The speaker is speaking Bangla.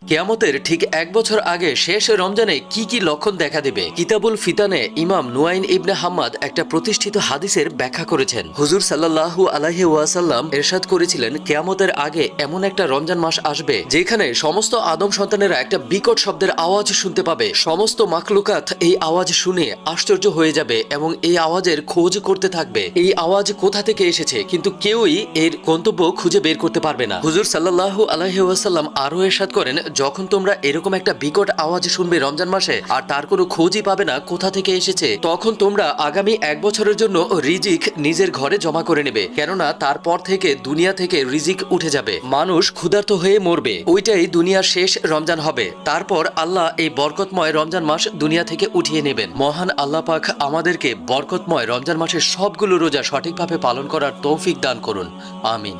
কিয়ামতের ঠিক ১ বছর আগে শেষ রমজানে কি কি লক্ষণ দেখা দেবে? কিতাবুল ফিতানে ইমাম নুয়াইন ইবনে হাম্মাদ একটা প্রতিষ্ঠিত হাদিসের ব্যাখ্যা করেছেন। হুজুর সাল্লাল্লাহু আলাইহি ওয়াসাল্লাম ইরশাদ করেছিলেন, কিয়ামতের আগে এমন একটা রমজান মাস আসবে যেখানে সমস্ত আদম সন্তানেরা একটা বিকট শব্দের আওয়াজ শুনতে পাবে। সমস্ত মাখলুকাত এই আওয়াজ শুনে আশ্চর্য হয়ে যাবে এবং এই আওয়াজের খোঁজ করতে থাকবে, এই আওয়াজ কোথা থেকে এসেছে, কিন্তু কেউই এর গন্তব্য খুঁজে বের করতে পারবে না। হুজুর সাল্লাল্লাহু আলাইহি ওয়াসাল্লাম আরো ইরশাদ করেন, যখন তোমরা এরকম একটা বিকট আওয়াজ শুনবে রমজান মাসে আর তার কোনো খোঁজই পাবে না কোথা থেকে এসেছে, তখন তোমরা আগামী ১ বছরের জন্য রিজিক নিজের ঘরে জমা করে নেবে, কেননা তারপর থেকে দুনিয়া থেকে রিজিক উঠে যাবে, মানুষ ক্ষুধার্ত হয়ে মরবে। ওইটাই দুনিয়ার শেষ রমজান হবে। তারপর আল্লাহ এই বরকতময় রমজান মাস দুনিয়া থেকে উঠিয়ে নেবেন। মহান আল্লাহ পাক আমাদেরকে বরকতময় রমজান মাসের সবগুলো রোজা সঠিকভাবে পালন করার তৌফিক দান করুন। আমিন।